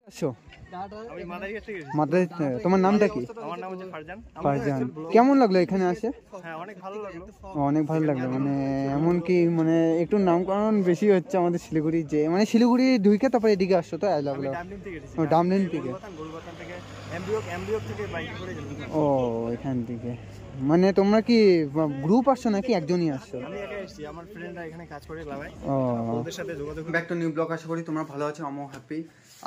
আসো মাদ্রাজ। তোমার নামটা কি? আমার নাম হচ্ছে ফারজান। ফারজান। কেমন লাগলো এখানে আসে? হ্যাঁ, অনেক ভালো লাগলো। অনেক ভালো লাগলো, মানে এমন কি মানে একটু নামকরণ বেশি হচ্ছে আমাদের শিলিগুড়ি, যে মানে শিলিগুড়ি ঢুকে তারপরে এদিকে আসছো তো? আমি ডামলিন থেকে এসেছি। ডামলিন থেকে? গোলবাথান থেকে এমবিও থেকে বাইক করে গেলাম। ও এখান থেকে, মানে তোমরা কি গ্রুপ আসছো নাকি একজনই আসছো? আমি একা এসেছি, আমার ফ্রেন্ডরা এখানে কাজ করে লাভায়। ও, ওদের সাথে যোগাযোগ। Back to new blog. আশা করি তোমরা ভালো আছো, আমিও হ্যাপি।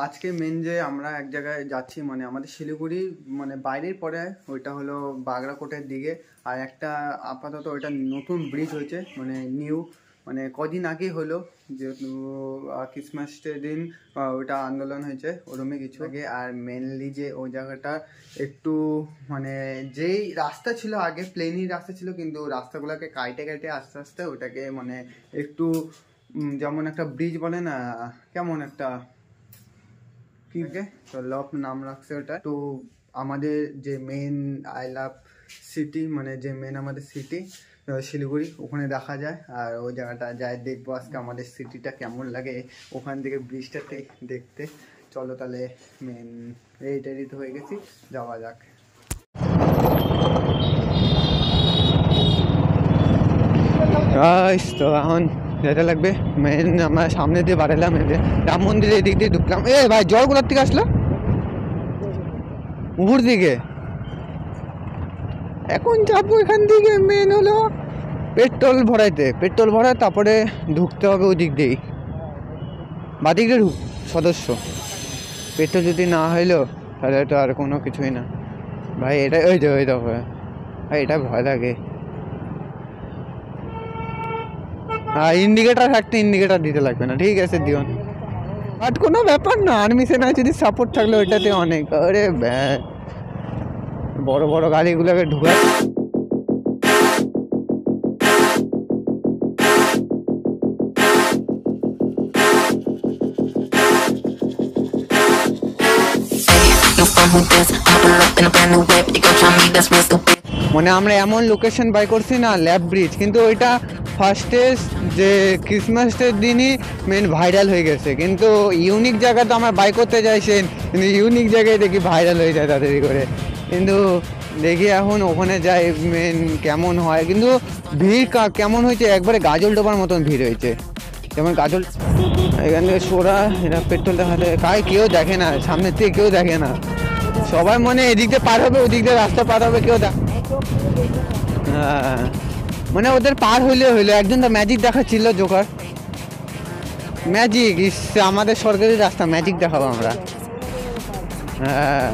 আজকে মেন যে আমরা এক জায়গায় যাচ্ছি, মানে আমাদের শিলিগুড়ি মানে বাইরের পরে ওইটা হলো বাগড়াকোটের দিকে। আর একটা আপাতত ওইটা নতুন ব্রিজ হয়েছে, মানে নিউ, মানে কদিন আগেই হলো, যেহেতু ক্রিসমাসের দিন ওইটা আন্দোলন হয়েছে ওরমে কিছু আগে। আর মেনলি যে ওই জায়গাটা একটু মানে যেই রাস্তা ছিল আগে প্লেনই রাস্তা ছিল, কিন্তু রাস্তাগুলোকে কাটে কাটে আস্তে আস্তে ওটাকে মানে একটু যেমন একটা ব্রিজ বলে না, কেমন একটা কি তো লপ নাম রাখছে ওটা। তো আমাদের যে মেন আই লাভ সিটি, মানে যে মেন আমাদের সিটি শিলিগুড়ি, ওখানে দেখা যায়। আর ওই জায়গাটা যায় দেখবো আজকে আমাদের সিটিটা কেমন লাগে ওখান থেকে ব্রিজটাতে দেখতে। চলো তাহলে মেন রেডি তো হয়ে গেছি, যাওয়া যাক। তো এখন যেটা লাগবে মেন, আমরা সামনে দিয়ে বাড়ালাম, এই যে রাম মন্দিরের দিক দিয়ে ঢুকলাম। এ ভাই জল কোথার থেকে আসলো? উপর দিকে এখন যাবো এখান থেকে। মেন হলো পেট্রোল ভরাইতে, পেট্রোল ভরায় তারপরে ঢুকতে হবে ওই দিক দিয়েই, বাদিক দিয়ে ঢুক সদস্য। পেট্রোল যদি না হইলো তাহলে তো আর কোনো কিছুই না ভাই। এটা ওই যে ওই দেখো ভাই, এটা ভয় লাগে। হ্যাঁ, ইন্ডিকেটার থাকতে ইন্ডিকেটার দিতে লাগবে না, ঠিক আছে দিও না, বাট কোনো ব্যাপার না। আর্মি সেনা যদি সাপোর্ট থাকলে ওইটাতে অনেক। আরে বড় বড় গাড়িগুলোকে ঢুকা। মানে আমরা এমন লোকেশন বাই করছি না, ল্যাব ব্রিজ, কিন্তু ওইটা ফার্স্টে যে ক্রিসমাসের দিনই মেন ভাইরাল হয়ে গেছে, কিন্তু ইউনিক জায়গা তো আমরা বাই করতে চাইছেন, কিন্তু ইউনিক জায়গায় দেখি ভাইরাল হয়ে যায় তাড়াতাড়ি করে। কিন্তু দেখি এখন ওখানে যাই মেন কেমন হয়। কিন্তু ভিড় কেমন হয়েছে, একবারে গাজল ডোবার মতন ভিড় হয়েছে, যেমন গাজল। এখান থেকে সোরা এরা পেট্রোল দেখাতে কায় কেউ দেখে না, সামনের থেকে কেউ দেখে না, সবাই মনে এদিক দিয়ে পার হবে ওদিক দিয়ে রাস্তা পার হবে, কেউ হ্যাঁ মানে ওদের পার হইলে হইলো। একজন তো ম্যাজিক দেখাচ্ছিল, জোকার ম্যাজিক। আমাদের সরকারি রাস্তা ম্যাজিক দেখাবো আমরা? হ্যাঁ,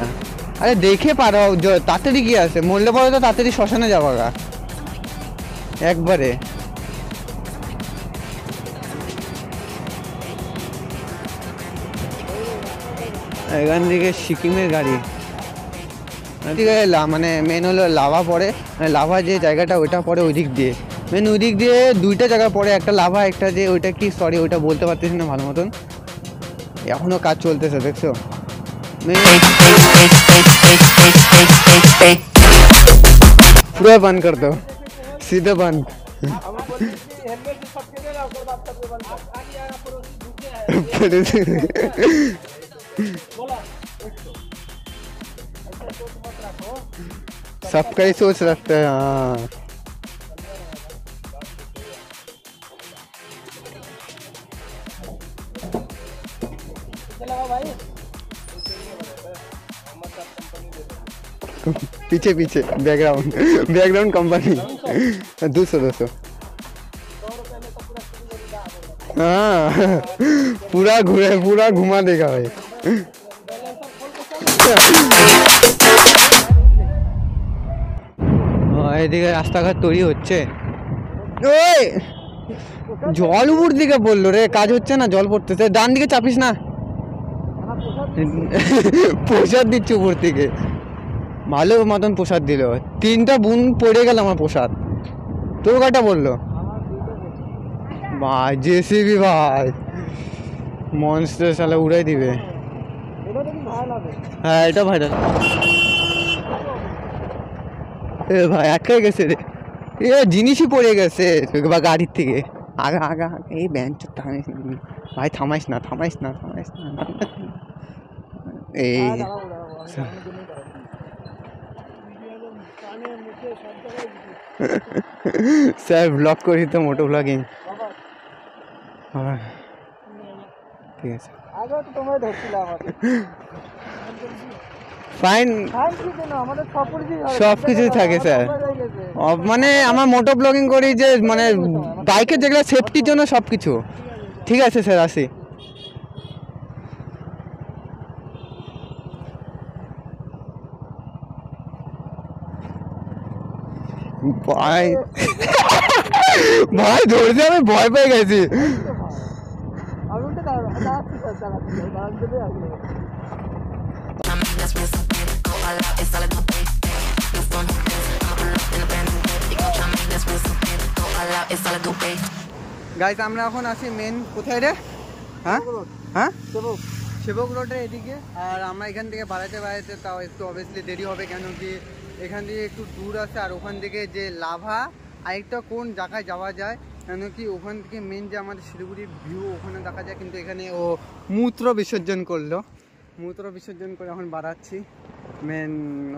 আরে দেখে পারো, তাড়াতাড়ি কি আছে, মরলে পরে তো তাড়াতাড়ি শ্মশানে যাবো গা একবারে। এখান থেকে সিকিমের গাড়ি, মানে মেন হলো লাভা পড়ে, মানে লাভা যে জায়গাটা ওইটা পড়ে ওই দিক দিয়ে। মেন ওই দিক দিয়ে দুইটা জায়গা পড়ে, একটা লাভা, একটা যে ওইটা কি সরি ওইটা বলতে পারতেছি না ভালো মতন, এখনো কাজ চলতেছে দেখছো। পুরো বন্ধ কর দো, সিধে বন্ধ। सबका ही सोच रखते हैं। हाँ पीछे पीछे बैकग्राउंड बैकग्राउंड कंपनी 200 हाँ पूरा घूरे पूरा घुमा देगा भाई। এদিকে রাস্তাঘাট তৈরি হচ্ছে। ওই জল উপর দিকে পড়লো রে, কাজ হচ্ছে না, জল পড়তেছে। ডান দিকে চাপিস না, প্রসাদ দিচ্ছে উপর থেকে, ভালো মতন প্রসাদ দিল। 3টা বুন পড়ে গেল আমার প্রসাদ। তোর কয়টা বললো? ভাই জেসিবি ভাই মনস্টার শালা উড়াই দিবে। হ্যাঁ এটা ভাইরাল। এ ভাই আটকে গেছে রে, এ জিনিসই পড়ে গেছে বা গাড়ির থেকে। আগা আগা এই ব্যাঞ্চ থামিস না ভাই, থামাইস না থামাইস না থামাইস না। এই স্যার ব্লগ করি তো, মোটো ব্লগিং। হ্যাঁ ঠিক আছে, ফাইন, সব কিছুই থাকে স্যার। মানে আমার মোটো ব্লগিং করি যে মানে বাইকের যেগুলো সেফটির জন্য সব কিছু ঠিক আছে স্যার, আসি। ভাই ভাই ধরছে, আমি ভয় পেয়ে গেছি। গাইস আমরা এখন আছি মেন কোথায় রে? হ্যাঁ হ্যাঁ সেবক রোডের এদিকে। আর আমরা এখান থেকে বাড়াতে বাড়াতে তাও একটু অবভিয়াসলি দেরি হবে, কেন কি এখান থেকে একটু দূর আছে। আর ওখান থেকে যে লাভা আরেকটা কোন জায়গায় যাওয়া যায়, কেন কি ওখান থেকে মেন যে আমাদের শিলিগুড়ির ভিউ ওখানে দেখা যায়, কিন্তু এখানে ও মূত্র বিসর্জন করলো, মূত্র বিসর্জন করে এখন বাড়াচ্ছি। মেন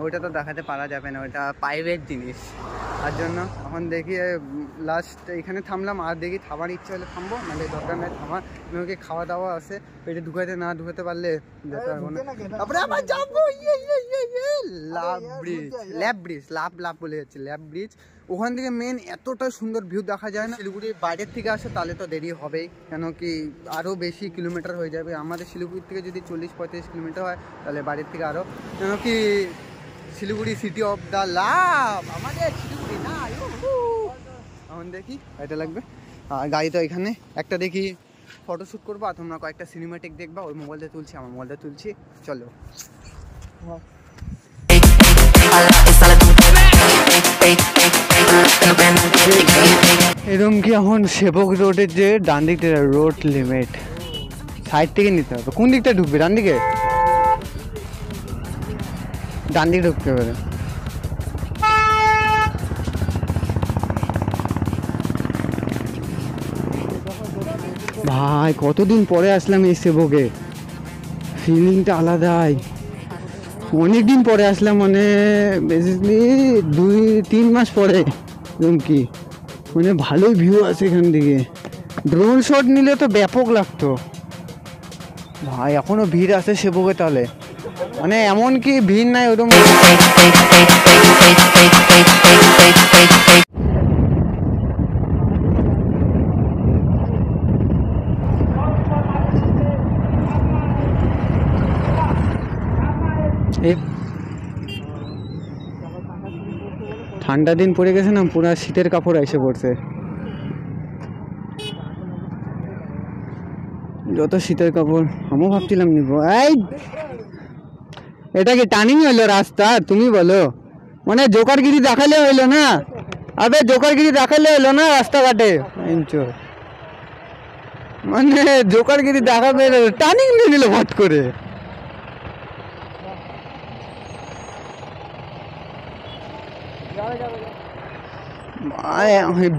ওইটা তো দেখাতে পারা যাবে না, ওইটা প্রাইভেট জিনিস। তার জন্য এখন দেখি লাস্ট এখানে থামলাম, আর দেখি থামার ইচ্ছা হলে থামবো, মানে দরকার নেই থামার। ওকে খাওয়া দাওয়া আছে, পেটে ঢুকাতে না ঢুকাতে পারলে যেতে পারবো না। তারপরে আবার যাবো লাভ ব্রিজ, ল্যাব ব্রিজ, লাভ বলে যাচ্ছে ল্যাব ব্রিজ। ওখান থেকে মেন এতটা সুন্দর ভিউ দেখা যায় না। শিলিগুড়ির বাইরের থেকে আসে তাহলে তো দেরি হবেই, কেন কি আরও বেশি কিলোমিটার হয়ে যাবে। আমাদের শিলিগুড়ি থেকে যদি 40-35 কিলোমিটার হয়, তাহলে বাইরের থেকে আরও, কেন কি শিলিগুড়ি সিটি অফ দ্য লাভ, আমাদের শিলিগুড়ি না। এখন দেখি এটা লাগবে, আর গাড়ি তো এখানে একটা দেখি ফটোশ্যুট করবো, আর তোমরা কয়েকটা সিনেমাটিক দেখবা। ওই মোবাইলটা তুলছি, আমার মোবাইলটা তুলছি, চলো। এরকম কি এখন সেবক রোডের যে ডান দিকটা রোড লিমিট সাইড থেকে নিতে হবে। কোন দিকটা ঢুকবে? ডান দিকে, ডান দিকে ঢুকতে হবে। ভাই কতদিন পরে আসলাম এই সেবকে, ফিলিংটা আলাদাই। অনেকদিন পরে আসলাম, মানে বেসিকলি 2-3 মাস পরে। এরকম কি মানে ভালোই ভিউ আছে এখান থেকে, ড্রোন শট নিলে তো ব্যাপক লাগতো। ভাই এখনো ভিড় আছে সেবকে, তাহলে মানে এমন কি ভিড় নাই ওরকম। ঠান্ডা দিন পড়ে গেছে না, পুরো শীতের কাপড় এসে পড়ছে। যত শীতের কাপড় আমিও ভাবছিলাম নিব। এই এটা কি টার্নিং হইলো রাস্তা? তুমি বলো, মানে জোকারগিরি দেখালে হইলো না? আবে জোকারগিরি দেখালে হইলো না রাস্তাঘাটে? মানে জোকারগিরি দেখাবে, টার্নিং নিয়ে নিল হট করে।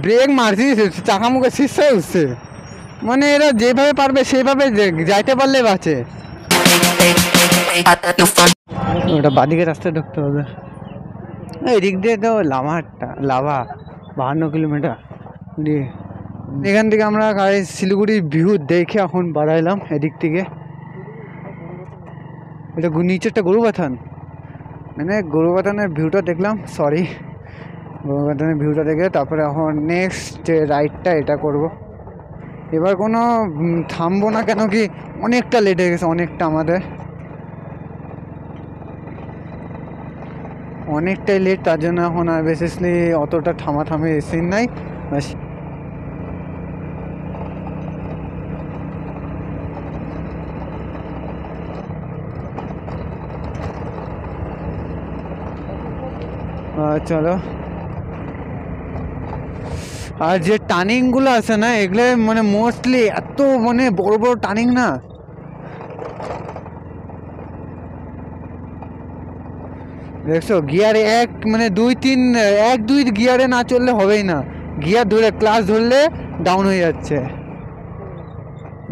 ব্রেক মারছি, চাকা মুখে শীর্ষে উঠছে। মানে এরা যেভাবে পারবে সেইভাবে যাইতে পারলে বাঁচে। ওটা বাদিকে রাস্তায় ঢুকতে হবে। এদিক দিয়ে তো লাভা 52 কিলোমিটার। এখান থেকে আমরা শিলিগুড়ির ভিউ দেখে এখন বাড়াইলাম এদিক থেকে। এটা নিচেরটা গরুবাথান, মানে গরুবাথানের ভিউটা দেখলাম, সরি গরুবাথানের ভিউটা দেখে তারপরে এখন নেক্সট যে রাইডটা এটা করব। এবার কোনো থামবো না, কেন কি অনেকটা লেট হয়ে গেছে, অনেকটা আমাদের অনেকটাই লেট। তার জন্য এখন আর বেসিসলি অতটা থামাথামি সিন নাই। বাস চলো। আর যে টার্নিংগুলো আছে না, এগুলো মানে মোস্টলি এত মানে বড় বড় টার্নিং না, দেখছো গিয়ারে এক মানে 2-3 1-2 গিয়ারে না চললে হবেই না। গিয়ার ধরে ক্লাস ধরলে ডাউন হয়ে যাচ্ছে।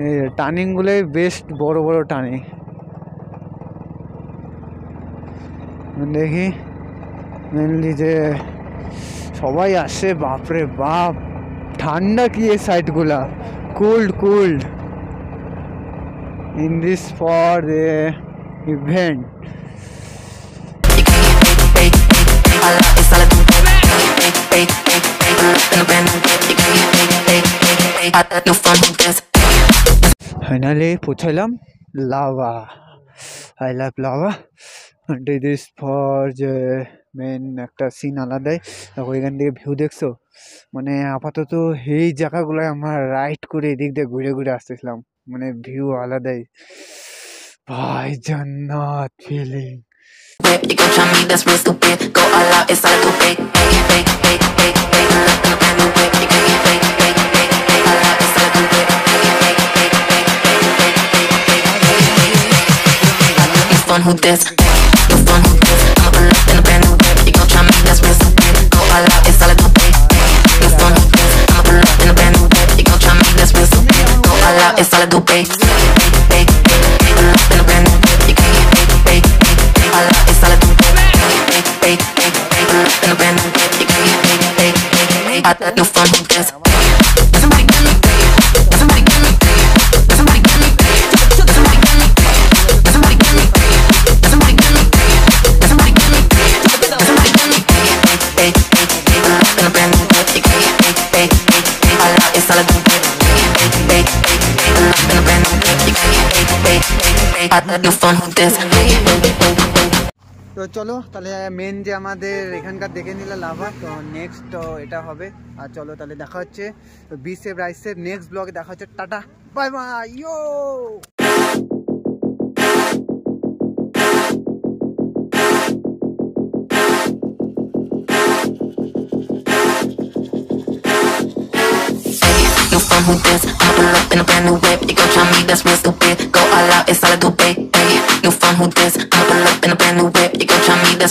এই টার্নিংগুলোই বেস্ট বড় বড় টার্নিং। দেখি মেনলি যে সবাই আসে, বাপরে বাপ ঠান্ডা কি এই সাইডগুলা, cold in this for the event. Finally পৌঁছালাম Lava. I love Lava. This for যে মেন একটা সিন আলাদাই। দেখো এখান থেকে ভিউ দেখছো, মানে আপাতত এই জায়গাগুলোয় আমার রাইড করে এদিক দিয়ে ঘুরে ঘুরে আসতেছিলাম, মানে ভিউ আলাদাই ভাই, জান্নাত feeling. You gon' try me, that's real stupid. Go all out, it's all I do, fake. Fun who this? You fun who this? I'ma pull up in a brand new whip. You gon' try me, that's real stupid. Go all out, it's all I do, fake. You fun who this? I'ma pull up in a brand new whip. You gon' try me, that's real stupid. Go all out, it's all I do, fake. Pull up in a brand new whip. You gon' get fake. All out, it's all I do, fake. Pull up in a brand new whip. You gon' get fake. You fun who this? Somebody give me, somebody give me, somebody give me, somebody give me. Somebody give me, somebody give me, somebody give me, somebody give me. Hey, in a brand new whip, hey, all out, it's all I do. Hey, in a brand new whip, hey, no fun with this. তো চলো তাহলে main যে আমাদের এখানকার দেখে নিলে lava, তো next এটা হবে। আর চলো তাহলে দেখা হচ্ছে বি সেভ রাইস সেভ নেক্সট ব্লগে দেখা হচ্ছে। Tata bye bye yo. No fun with this. I'ma pull up in a brand new whip. You gon' try me, that's real stupid. Go all out, it's all I do, babe. No fun with this. I'ma pull up in a brand new whip. You gon' try me, that's